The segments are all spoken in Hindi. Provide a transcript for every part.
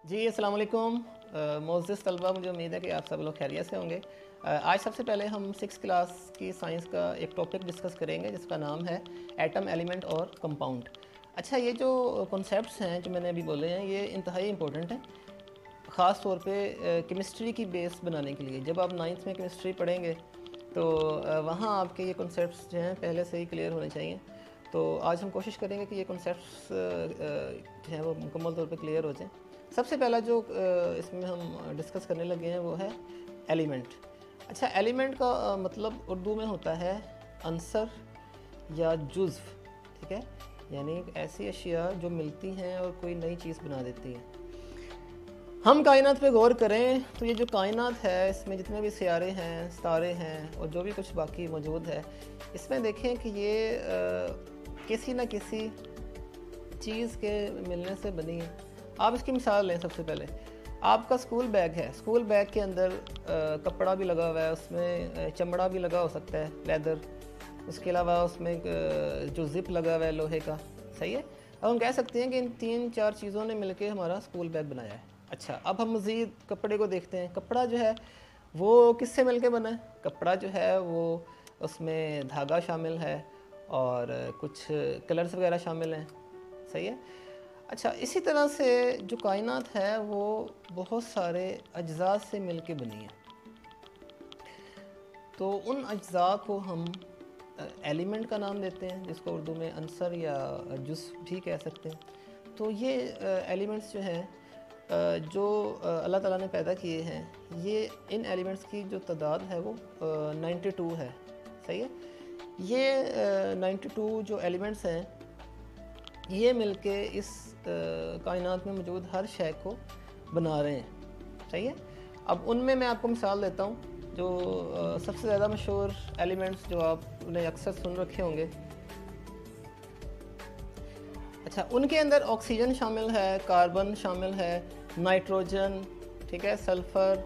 जी अस्सलाम वालेकुम मोअज़्ज़िज़ तलबा, मुझे उम्मीद है कि आप सब लोग खैरियत से होंगे। आज सबसे पहले हम 6th क्लास की साइंस का एक टॉपिक डिस्कस करेंगे जिसका नाम है एटम, एलिमेंट और कंपाउंड। अच्छा, ये जो कॉन्सेप्ट्स हैं जो मैंने अभी बोले हैं ये इंतहाई इंपॉर्टेंट हैं, ख़ास तौर पे केमिस्ट्री की बेस बनाने के लिए। जब आप 9th में केमिस्ट्री पढ़ेंगे तो वहाँ आपके ये कॉन्सेप्ट्स जो हैं पहले से ही क्लियर होने चाहिए। तो आज हम कोशिश करेंगे कि ये कॉन्सेप्ट्स जो हैं वो मुकम्मल तौर पे क्लियर हो जाएं। सबसे पहला जो इसमें हम डिस्कस करने लगे हैं वो है एलिमेंट। अच्छा, एलिमेंट का मतलब उर्दू में होता है अंसर या जुज़्व, ठीक है, यानी एक ऐसी अशिया जो मिलती हैं और कोई नई चीज़ बना देती हैं। हम कायनात पे गौर करें तो ये जो कायनात है इसमें जितने भी सियारे हैं, सितारे हैं और जो भी कुछ बाकी मौजूद है, इसमें देखें कि ये किसी न किसी चीज़ के मिलने से बनी है। आप इसकी मिसाल लें। सबसे पहले आपका स्कूल बैग है, स्कूल बैग के अंदर कपड़ा भी लगा हुआ है, उसमें चमड़ा भी लगा हो सकता है, लेदर। उसके अलावा उसमें जो ज़िप लगा हुआ है लोहे का, सही है। अब हम कह सकते हैं कि इन 3-4 चीज़ों ने मिलकर हमारा स्कूल बैग बनाया है। अच्छा, अब हम मज़ीद कपड़े को देखते हैं। कपड़ा जो है वो किससे मिलके बना है? कपड़ा जो है वो उसमें धागा शामिल है और कुछ कलर्स वगैरह शामिल हैं, सही है। अच्छा, इसी तरह से जो कायनात है वो बहुत सारे अज्जा से मिलके बनी है। तो उन अज्जा को हम एलिमेंट का नाम देते हैं, जिसको उर्दू में अंसर या जुज़्व भी कह सकते हैं। तो ये एलिमेंट्स जो हैं जो अल्लाह ताला ने पैदा किए हैं, ये इन एलिमेंट्स की जो तादाद है वो 92 है, सही है। ये 92 जो एलिमेंट्स हैं ये मिलके इस कायनात में मौजूद हर शय को बना रहे हैं, सही है। अब उनमें मैं आपको मिसाल देता हूँ। जो सबसे ज़्यादा मशहूर एलिमेंट्स जो आपने अक्सर सुन रखे होंगे, अच्छा, उनके अंदर ऑक्सीजन शामिल है, कार्बन शामिल है, नाइट्रोजन, ठीक है, सल्फ़र,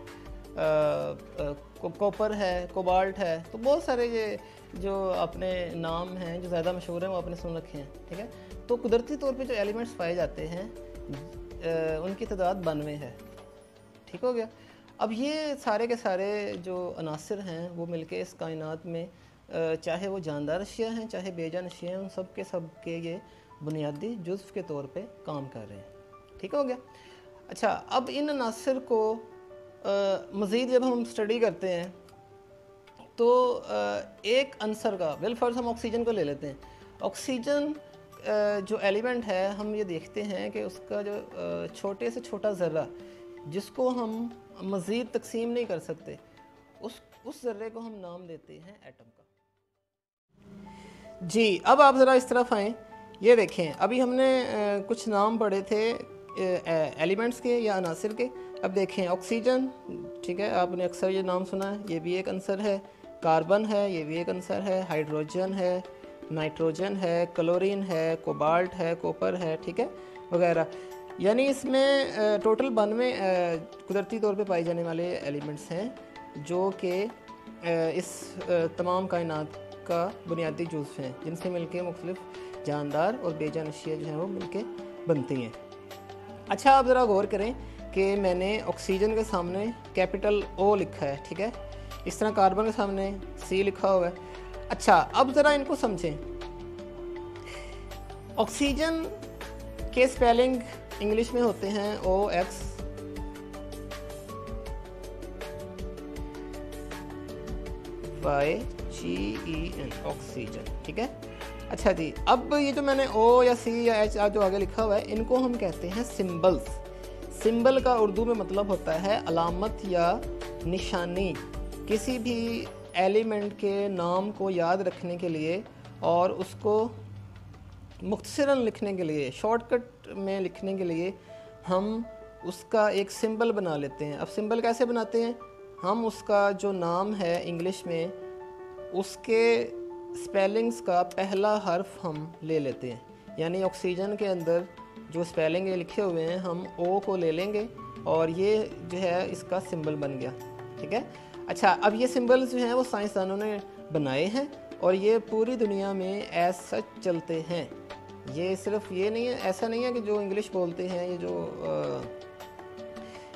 कॉपर है, कोबाल्ट है। तो बहुत सारे ये जो अपने नाम हैं जो ज़्यादा मशहूर हैं वो आपने सुन रखे हैं, ठीक है। तो कुदरती तौर पे जो एलिमेंट्स पाए जाते हैं उनकी तादाद 92 है, ठीक हो गया। अब ये सारे के सारे जो अनासिर हैं वो मिलके इस कायनात में चाहे वो जानदार अशिया हैं चाहे बेजान अशिया हैं, उन सब के ये बुनियादी जुज़्व के तौर पे काम कर रहे हैं, ठीक हो गया। अच्छा, अब इन अनासिर को मज़ीद जब हम स्टडी करते हैं तो एक अंसर का फर्स्ट हम ऑक्सीजन को ले लेते हैं। ऑक्सीजन जो एलिमेंट है, हम ये देखते हैं कि उसका जो छोटे से छोटा ज़र्रा जिसको हम मज़ीद तकसीम नहीं कर सकते, उस ज़र्रे को हम नाम देते हैं एटम का। जी, अब आप ज़रा इस तरफ आएँ। ये देखें, अभी हमने कुछ नाम पढ़े थे एलिमेंट्स के या अनासिर के। अब देखें ऑक्सीजन, ठीक है, आपने अक्सर ये नाम सुना है, ये भी एक अंसर है। कार्बन है, ये भी एक अंसर है। हाइड्रोजन है, नाइट्रोजन है, क्लोरीन है, कोबाल्ट है, कॉपर है, ठीक है, वगैरह। यानी इसमें टोटल 92 कुदरती तौर पे पाए जाने वाले एलिमेंट्स हैं जो कि इस तमाम कायनात का बुनियादी जुज़्व हैं, जिनसे मिलके मुख्तलिफ जानदार और बेजान अशिया जो हैं वो मिलके बनती हैं। अच्छा, आप ज़रा गौर करें कि मैंने ऑक्सीजन के सामने कैपिटल O लिखा है, ठीक है, इस तरह कार्बन के सामने C लिखा हुआ है। अच्छा, अब ज़रा इनको समझें। ऑक्सीजन के स्पेलिंग इंग्लिश में होते हैं OXYGEN, ऑक्सीजन, ठीक है। अच्छा जी, अब ये जो मैंने O या C या H जो आगे लिखा हुआ है, इनको हम कहते हैं सिंबल्स। सिंबल का उर्दू में मतलब होता है अलामत या निशानी। किसी भी एलिमेंट के नाम को याद रखने के लिए और उसको मुख्तसरन लिखने के लिए, शॉर्टकट में लिखने के लिए हम उसका एक सिंबल बना लेते हैं। अब सिंबल कैसे बनाते हैं? हम उसका जो नाम है इंग्लिश में, उसके स्पेलिंग्स का पहला हर्फ हम ले लेते हैं। यानी ऑक्सीजन के अंदर जो स्पेलिंग लिखे हुए हैं, हम O को ले लेंगे और ये जो है इसका सिंबल बन गया, ठीक है। अच्छा, अब ये सिंबल्स जो हैं वो साइंसदानों ने बनाए हैं और ये पूरी दुनिया में एज सच चलते हैं। ये सिर्फ ये नहीं है, ऐसा नहीं है कि जो इंग्लिश बोलते हैं, ये जो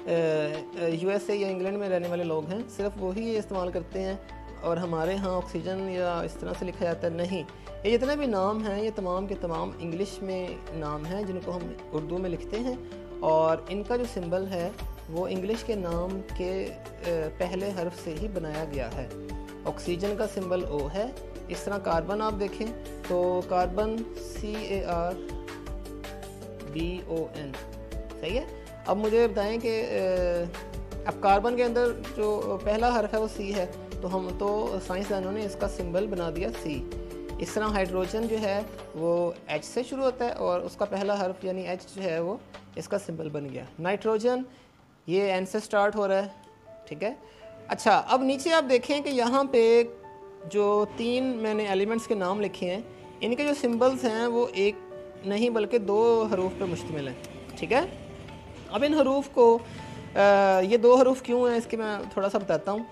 यूएसए या इंग्लैंड में रहने वाले लोग हैं सिर्फ वही ये इस्तेमाल करते हैं, और हमारे यहाँ ऑक्सीजन या इस तरह से लिखा जाता है नहीं। ये जितने भी नाम हैं ये तमाम के तमाम इंग्लिश में नाम हैं जिनको हम उर्दू में लिखते हैं, और इनका जो सिंबल है वो इंग्लिश के नाम के पहले हर्फ से ही बनाया गया है। ऑक्सीजन का सिंबल O है। इस तरह कार्बन आप देखें तो कार्बन CARBON, सही है। अब मुझे बताएं कि अब कार्बन के अंदर जो पहला हर्फ है वो C है, तो हम तो साइंसदानों ने इसका सिंबल बना दिया C। इस तरह हाइड्रोजन जो है वो H से शुरू होता है और उसका पहला हर्फ यानी H जो है वो इसका सिंबल बन गया। नाइट्रोजन ये N से स्टार्ट हो रहा है, ठीक है। अच्छा, अब नीचे आप देखें कि यहाँ पे जो 3 मैंने एलिमेंट्स के नाम लिखे हैं इनके जो सिंबल्स हैं वो एक नहीं बल्कि 2 हरूफ पर मुश्तमिल है, ठीक है। अब इन हरूफ को ये 2 हरूफ क्यों हैं इसके मैं थोड़ा सा बताता हूँ।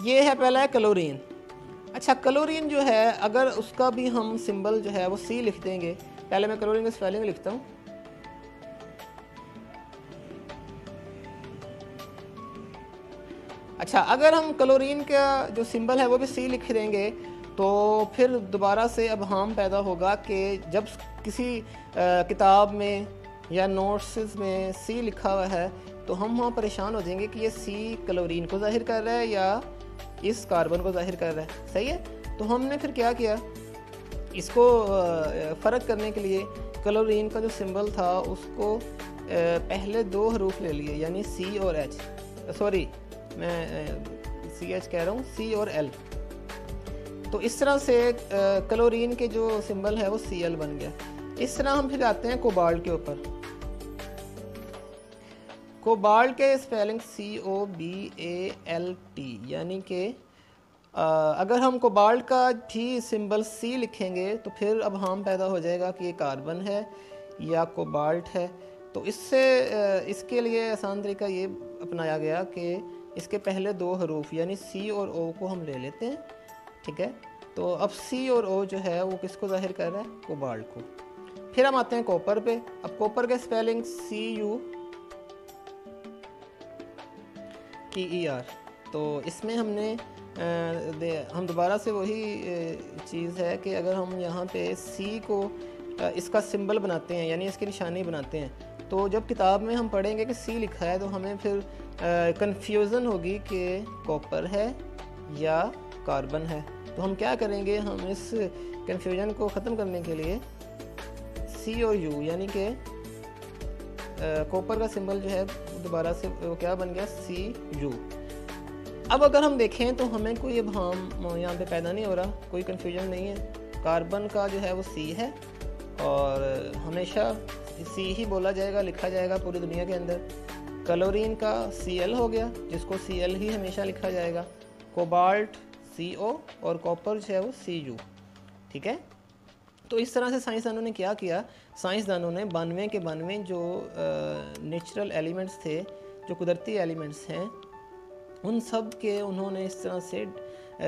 ये है पहला है क्लोरीन। अच्छा, क्लोरीन जो है अगर उसका भी हम सिंबल जो है वो C लिख देंगे। पहले मैं क्लोरीन की स्पेलिंग लिखता हूँ। अच्छा, अगर हम क्लोरीन का जो सिंबल है वो भी C लिख देंगे तो फिर दोबारा से अब हार्म पैदा होगा कि जब किसी किताब में या नोट्स में C लिखा हुआ है तो हम वहाँ परेशान हो जाएंगे कि ये C क्लोरीन को ज़ाहिर कर रहा है या इस कार्बन को ज़ाहिर कर रहा है, सही है। तो हमने फिर क्या किया, इसको फ़र्क करने के लिए क्लोरीन का जो सिंबल था उसको पहले 2 हरूफ ले लिए यानी C और H, सॉरी मैं CH कह रहा हूँ, C और L। तो इस तरह से क्लोरीन के जो सिंबल है वो Cl बन गया। इस तरह हम फिर आते हैं कोबाल्ट के ऊपर। कोबाल्ट के स्पेलिंग COBALT, यानी कि अगर हम कोबाल्ट का भी सिंबल C लिखेंगे तो फिर अब हार्म पैदा हो जाएगा कि ये कार्बन है या कोबाल्ट है। तो इससे इसके लिए आसान तरीका ये अपनाया गया कि इसके पहले 2 हरूफ यानी C और O को हम ले लेते हैं, ठीक है। तो अब C और O जो है वो किसको जाहिर कर रहा है, कोबाल्ट को। फिर हम आते हैं कॉपर पे। अब कॉपर के स्पेलिंग CuPer। तो इसमें हमने हम दोबारा से वही चीज़ है कि अगर हम यहाँ पे C को इसका सिंबल बनाते हैं यानी इसकी निशानी बनाते हैं तो जब किताब में हम पढ़ेंगे कि C लिखा है तो हमें फिर कंफ्यूजन होगी कि कॉपर है या कार्बन है। तो हम क्या करेंगे, हम इस कंफ्यूजन को ख़त्म करने के लिए C और U यानी कि कॉपर का सिंबल जो है दोबारा से वो क्या बन गया, Cu। अब अगर हम देखें तो हमें कोई अबहम यहाँ पे पैदा नहीं हो रहा, कोई कंफ्यूजन नहीं है। कार्बन का जो है वो C है और हमेशा C ही बोला जाएगा, लिखा जाएगा पूरी दुनिया के अंदर। क्लोरीन का Cl हो गया जिसको Cl ही हमेशा लिखा जाएगा। कोबाल्ट CO और कॉपर जो है वो Cu, ठीक है। तो इस तरह से साइंसदानों ने क्या किया, साइंसदानों ने 92 के 92 जो नेचुरल एलिमेंट्स थे, जो कुदरती एलिमेंट्स हैं, उन सब के उन्होंने इस तरह से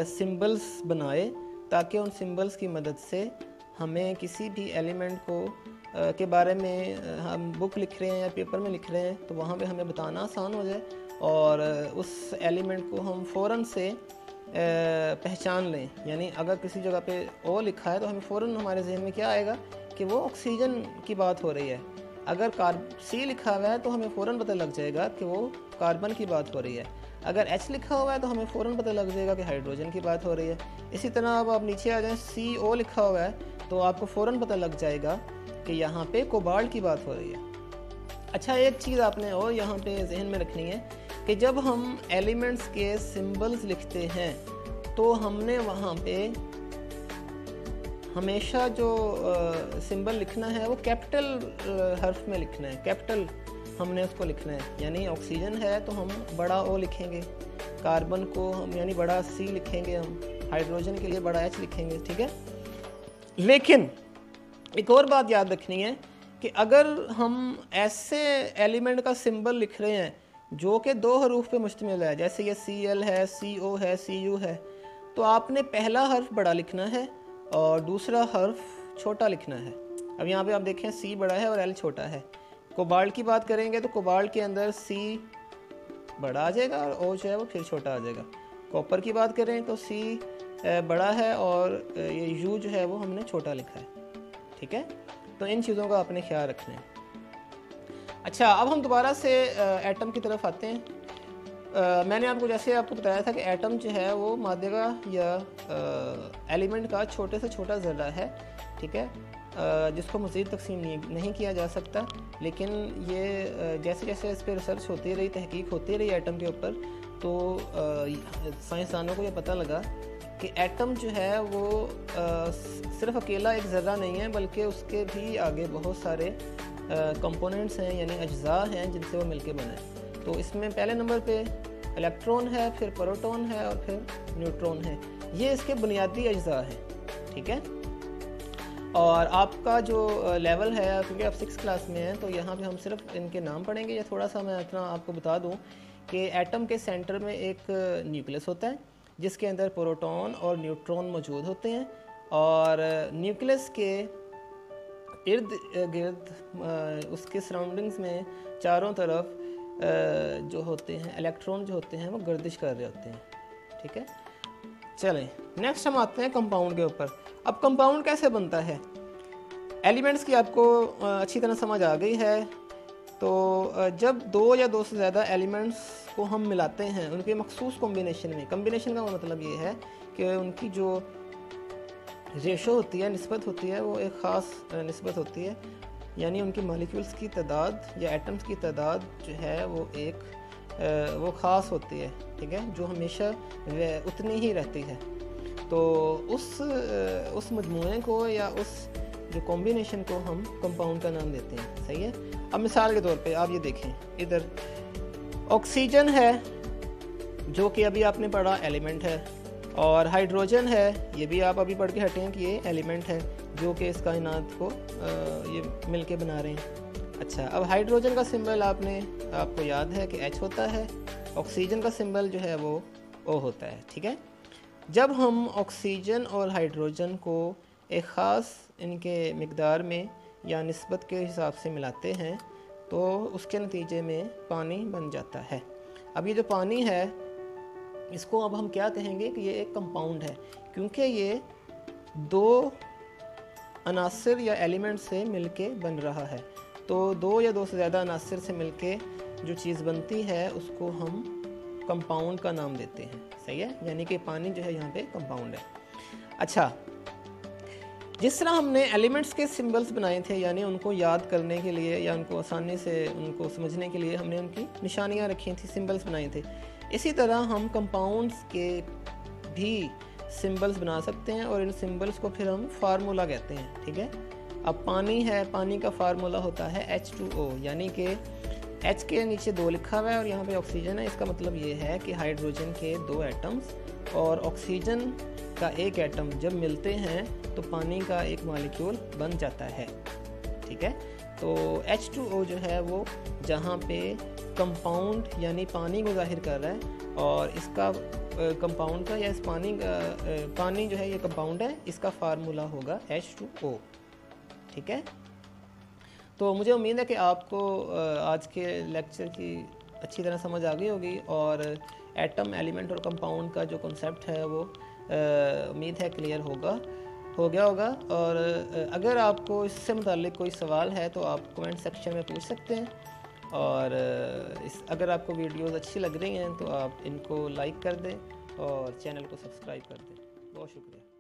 सिंबल्स बनाए ताकि उन सिंबल्स की मदद से हमें किसी भी एलिमेंट को के बारे में हम बुक लिख रहे हैं या पेपर में लिख रहे हैं तो वहाँ पे हमें बताना आसान हो जाए और उस एलिमेंट को हम फ़ौरन से पहचान लें। यानी अगर किसी जगह पे O लिखा है तो हमें फ़ौरन हमारे जहन में क्या आएगा कि वो ऑक्सीजन की बात हो रही है। अगर C लिखा हुआ है तो हमें फ़ौरन पता लग जाएगा कि वो कार्बन की बात हो रही है। अगर H लिखा हुआ है तो हमें फ़ौरन पता लग जाएगा कि हाइड्रोजन की बात हो रही है। इसी तरह अब आप नीचे आ जाएं, CO लिखा हुआ है तो आपको फ़ौरन पता लग जाएगा कि यहाँ पे कोबाल्ट की बात हो रही है। अच्छा, एक चीज़ आपने और यहाँ पे जहन में रखनी है कि जब हम एलिमेंट्स के सिंबल्स लिखते हैं तो हमने वहाँ पे हमेशा जो सिंबल लिखना है वो कैपिटल हर्फ में लिखना है, कैपिटल हमने उसको लिखना है। यानी ऑक्सीजन है तो हम बड़ा O लिखेंगे, कार्बन को हम यानी बड़ा C लिखेंगे, हम हाइड्रोजन के लिए बड़ा H लिखेंगे, ठीक है। लेकिन एक और बात याद रखनी है कि अगर हम ऐसे एलिमेंट का सिंबल लिख रहे हैं जो कि 2 हरूफ पे मुश्तमिल है, जैसे ये Cl है, CO है, Cu है, तो आपने पहला हर्फ बड़ा लिखना है और दूसरा हर्फ छोटा लिखना है। अब यहाँ पे आप देखें C बड़ा है और L छोटा है। कोबाल्ट की बात करेंगे तो कोबाल्ट के अंदर C बड़ा आ जाएगा और O जो है वो फिर छोटा आ जाएगा। कॉपर की बात करें तो C बड़ा है और ये U जो है वो हमने छोटा लिखा है। ठीक है, तो इन चीज़ों का आपने ख्याल रखना है। अच्छा, अब हम दोबारा से एटम की तरफ आते हैं। मैंने जैसे आपको बताया था कि एटम जो है वो मादे का या एलिमेंट का छोटे से छोटा ज़र्रा है। ठीक है, जिसको मज़ीद तकसीम नहीं किया जा सकता, लेकिन ये जैसे जैसे इस पर रिसर्च होती रही, तहकीक होती रही एटम के ऊपर, तो साइंसदानों को ये पता लगा कि एटम जो है वो सिर्फ अकेला एक ज़र्रा नहीं है, बल्कि उसके भी आगे बहुत सारे कंपोनेंट्स हैं, यानी अज्जा हैं जिनसे वो मिलके बना है। तो इसमें पहले नंबर पे इलेक्ट्रॉन है, फिर प्रोटॉन है और फिर न्यूट्रॉन है। ये इसके बुनियादी अज्जा हैं। ठीक है, और आपका जो लेवल है, क्योंकि आप 6 क्लास में हैं, तो यहाँ पे हम सिर्फ इनके नाम पढ़ेंगे। या थोड़ा सा मैं इतना आपको बता दूँ कि एटम के सेंटर में एक न्यूक्लियस होता है जिसके अंदर प्रोटॉन और न्यूट्रॉन मौजूद होते हैं, और न्यूक्लियस के इर्द गिर्द उसके सराउंडिंग्स में चारों तरफ जो होते हैं इलेक्ट्रॉन जो होते हैं वो गर्दिश कर रहे होते हैं। ठीक है, चलें नेक्स्ट हम आते हैं कंपाउंड के ऊपर। अब कंपाउंड कैसे बनता है? एलिमेंट्स की आपको अच्छी तरह समझ आ गई है। तो जब दो या दो से ज़्यादा एलिमेंट्स को हम मिलाते हैं उनके मखसूस कॉम्बिनेशन में, कॉम्बिनेशन का मतलब ये है कि उनकी जो रेशो होती है, निस्बत होती है, वो एक ख़ास निस्बत होती है, यानी उनकी मॉलिक्यूल्स की तादाद या एटम्स की तादाद जो है वो ख़ास होती है। ठीक है, जो हमेशा उतनी ही रहती है। तो उस मजमूए को या उस जो कॉम्बिनेशन को हम कंपाउंड का नाम देते हैं। सही है। अब मिसाल के तौर पे आप ये देखें, इधर ऑक्सीजन है जो कि अभी आपने पढ़ा एलिमेंट है, और हाइड्रोजन है, ये भी आप अभी पढ़ के हटे हैं कि ये एलिमेंट है जो कि इस कायनात को ये मिलके बना रहे हैं। अच्छा, अब हाइड्रोजन का सिंबल आपको याद है कि H होता है, ऑक्सीजन का सिंबल जो है वो O होता है। ठीक है, जब हम ऑक्सीजन और हाइड्रोजन को एक ख़ास इनके मिक़दार में या निस्बत के हिसाब से मिलाते हैं तो उसके नतीजे में पानी बन जाता है। अब ये जो पानी है इसको अब हम क्या कहेंगे कि ये एक कंपाउंड है, क्योंकि ये दो अनासर या एलिमेंट से मिलके बन रहा है। तो दो या दो से ज़्यादा अनासर से मिलके जो चीज़ बनती है उसको हम कंपाउंड का नाम देते हैं। सही है, यानी कि पानी जो है यहाँ पे कंपाउंड है। अच्छा, जिस तरह हमने एलिमेंट्स के सिंबल्स बनाए थे, यानी उनको याद करने के लिए या उनको आसानी से उनको समझने के लिए हमने उनकी निशानियाँ रखी थी, सिंबल्स बनाए थे, इसी तरह हम कंपाउंड्स के भी सिंबल्स बना सकते हैं और इन सिंबल्स को फिर हम फार्मूला कहते हैं। ठीक है, अब पानी है, पानी का फार्मूला होता है H2O, यानी कि H के नीचे 2 लिखा हुआ है और यहाँ पे ऑक्सीजन है। इसका मतलब ये है कि हाइड्रोजन के 2 एटम्स और ऑक्सीजन का एक एटम जब मिलते हैं तो पानी का एक मॉलिक्यूल बन जाता है। ठीक है, तो H2O जो है वो जहाँ पे कंपाउंड यानी पानी को जाहिर कर रहा है, और इसका कंपाउंड का या इस पानी जो है ये कंपाउंड है, इसका फार्मूला होगा H2O। ठीक है, तो मुझे उम्मीद है कि आपको आज के लेक्चर की अच्छी तरह समझ आ गई होगी और एटम, एलिमेंट और कंपाउंड का जो कॉन्सेप्ट है वो उम्मीद है क्लियर हो गया होगा। और अगर आपको इससे मुताल्लिक कोई सवाल है तो आप कमेंट सेक्शन में पूछ सकते हैं, और अगर आपको वीडियोस अच्छी लग रही हैं तो आप इनको लाइक कर दें और चैनल को सब्सक्राइब कर दें। बहुत शुक्रिया।